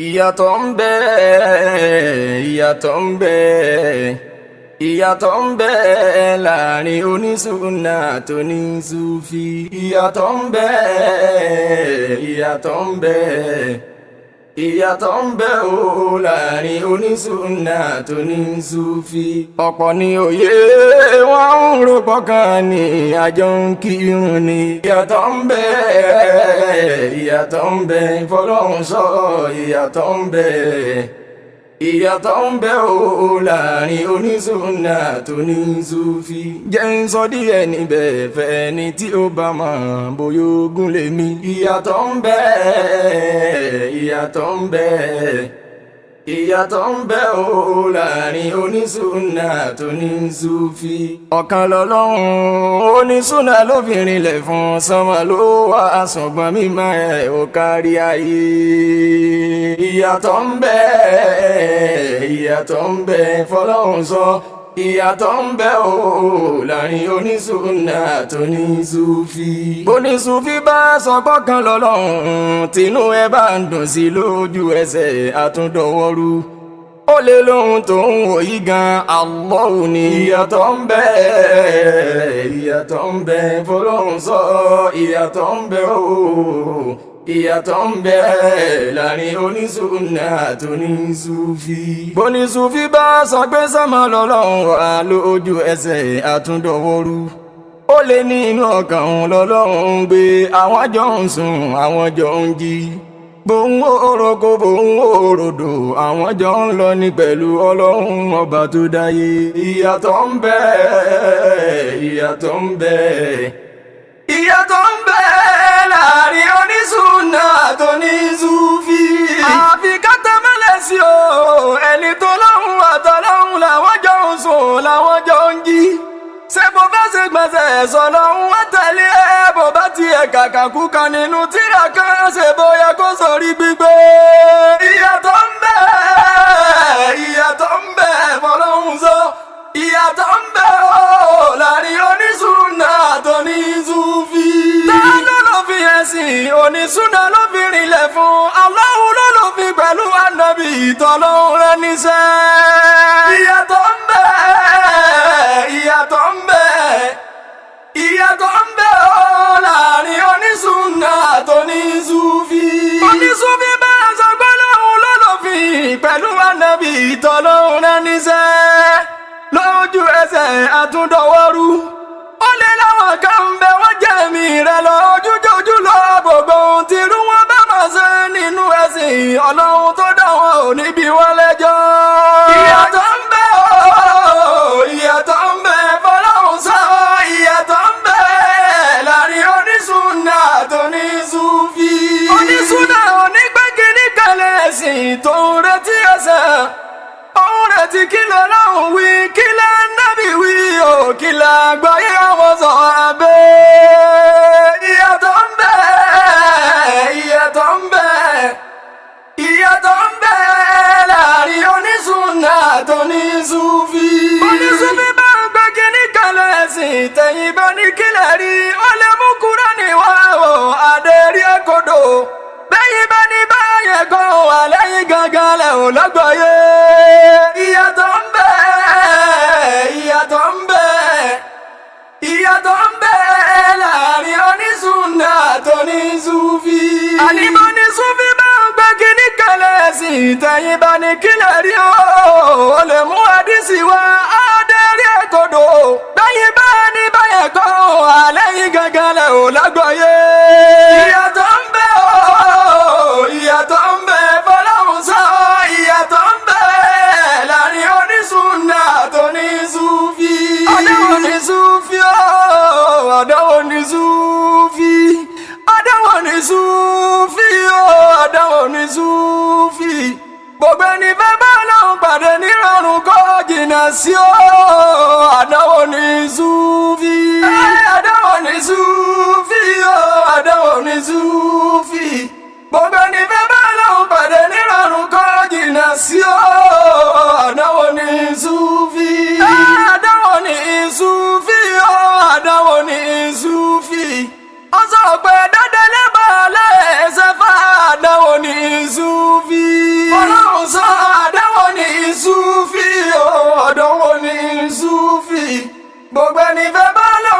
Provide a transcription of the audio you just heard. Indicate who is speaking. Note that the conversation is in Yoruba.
Speaker 1: ìyàtọ̀ ń bẹ ìyàtọ̀ ń bẹ ìyàtọ̀ ń bẹ láàrin onísùnnà tó ní Sufi. ìyàtọ̀ ń bẹ ìyàtọ̀ ń bẹ ìyàtọ̀ ń bẹ o láàrin onísùnnà tó ní Sufi. ọ̀pọ̀ ni òye wọn ń rò pọ̀kan ní àjọ ń kírun ni. ìyàtọ̀ ń bẹ ìyàtọ̀ ń bẹ fọlọ́run sọ ìyàtọ̀ ń bẹ ìyàtọ̀ ń bẹ o láàrin onísùnnà tó ní Sufi. jẹ́ ń sọ díẹ̀ níbẹ̀ fẹ́ ni tí ó bá mọ̀ bóyá ogún lèmi. ìyàtọ̀ ń bẹ ìyàtọ̀ ń bẹ ìyàtọ̀ ń bẹ o láàrin onísùnnà tó ní Sufi. ọ̀kan lọ́lọ́run onísùnnà ló fi rinlẹ̀ fún sánmà ló wà ṣùgbọ́n mímọ́ ẹ̀ ó kárí ayé. ìyàtọ̀ ń bẹ ìyàtọ̀ ń bẹ fọlọ́run sọ ìyàtọ̀ ń bẹ o láàrin onísùnnà tó ní Sufi. bóní Sufi bá sọ pọ́kàn lọ́lọ́run tínú ẹ bá ń dùn sí lójú ẹsẹ̀ àtúndọ̀wọ́rú ó lè lóhun tó ń wò yí gan Allah ni. ìyàtọ̀ ń bẹ ìyàtọ̀ ń bẹ fọlọ́run sọ ìyàtọ̀ ń bẹ o ìyàtọ̀ ń bẹ láàrin onísùnnà tó ní Sufi. bóní Sufi bá sọ pé sánmà lọ́lọ́run wà lójú ẹsẹ̀ àtúndọ̀wọ́rú ó lè ní inú ọkàn lọ́lọ́run ń gbé àwọn jọ ń sùn àwọn jọ ń jí bóun òrokò bóun òrodò àwọn jọ ń lọ ní pẹ̀lú ọlọ́run ọba tó dáyé. ìyàtọ̀ ń bẹ ìyàtọ̀ ń bẹ ìyàtọ̀ ń bẹ láàrin onísùnnà tó ní Sufi. àfi kátà mẹ́lẹ̀ sí o ẹni tó lọ́hùn àtọ́lọ́hùn làwọn jọ ń sùn làwọn jọ ń jí ṣé bó bá ṣe gbẹ̀sẹ̀ sọ lọ́hùn wá tẹ̀lé ẹ bó bá tiẹ̀ kàkàkú kan nínú tírà kan ṣe bóyá kó sórí gbígbé. ìyàtọ̀ ń bẹ ìyàtọ̀ ń bẹ fọlọ́hùn sọ ìyàtọ̀ ń bẹ o láàrin onísùnnà tó ní Sufi. ta ló fi ẹ̀sìn onísùnnà ló fi rinlẹ̀ fún Allahu ló fi pẹ̀lú ànábì tọ́lọ́hun rẹ̀ níṣẹ́. ìyàtọ̀ ń bẹ ìyàtọ̀ ń bẹ ìyàtọ̀ ń bẹ o láàrin onísùnnà tó ní Sufi. onísùfí bá sọ pé lóhun ló fi pẹ̀lú ànábì tọ́lọ́hun rẹ̀ níṣẹ́ lójú ẹsẹ̀ àtúndọ̀wọ́rú ó lé láwọn kan ń bẹ wọ́n jẹ̀mí rẹ̀ lọ ojújójú lọ gbogbo ohun tí irú wọn bá máa ṣe nínú ẹ̀sìn ọlọ́run tó dá wọn ò ní bí wọ́n lẹ́jọ́. ìyàtọ̀ ń bẹ o ìyàtọ̀ ń bẹ fọlọ́run sọ ìyàtọ̀ ń bẹ láàrin onísùnnà tó ní Sufi. onísùnnà onígbẹ́kìnní kalẹ̀ ẹ̀sìn tó ń retí ẹsẹ̀ òun retí kí lọ́lọ́run wí kí l'Ànábì wí o kí l'àgbáyé àwọn sàhábà. ìyàtọ̀ ń bẹ ìyàtọ̀ ń bẹ ìyàtọ̀ ń bẹ láàrin onísùnnà tó ní Sufi. onísùfí bá ń gbé kíní kalẹ̀ ẹ̀sìn tẹ̀yìn bá ní kílẹ̀ rí ó lè mú Kùránì wá o àdérí ẹ̀kọ́dọ̀ bẹ́yìn bá ní báyẹ̀ kan wà lẹ́yìn gangan lẹ́hùn lọ́gbọ̀ọ́yé. ìyàtọ̀ ń bẹ ìyàtọ̀ ń bẹ ìyàtọ̀ ń bẹ láàrin onísùnnà tó ní Sufi. àníbọ̀ ní Sufi bá ń gbé kíní kalẹ̀ ẹ̀sìn tẹ̀yìn bá ní kílẹ̀ rí ó lè mú àdísì wá àdérí ẹ̀kọ́dọ̀ bẹ́yìn bá ní báyẹ̀ kan wà lẹ́yìn gangan lẹ́hùn lọ́gbọ̀ọ́yé. ìyàtọ̀ ń bẹ ìyàtọ̀ ń bẹ fọlọ́run sọ ìyàtọ̀ ń bẹ láàrin onísùnnà tó ní Sufi. ọ̀dọ́wọ̀ ní Sufi ọ̀dọ́wọ̀ ní Sufi ọ̀dọ́wọ̀ ní Sufi ọ̀dọ́wọ̀ ní Sufi. gbogbo ẹni fẹ́ bá lọ́hùn pàdé nírọ̀rùn kó jìnnà sí o ọ̀dọ́wọ̀ ní Sufi. ọ̀dọ́wọ̀ ní Sufi ọ̀dọ́wọ̀ ní Sufi. gbogbo ẹni fẹ́ bá lọ́hùn pàdé nírọ̀rùn kó jìnnà sí o àdáwò ní Sufi. àdáwò ní Sufi àdáwò ní Sufi. ó sọ pé dandan lẹ́bàá lẹ́sẹ̀ fà àdáwò ní Sufi. súfì gbogbo ẹni fẹ́ bá lọ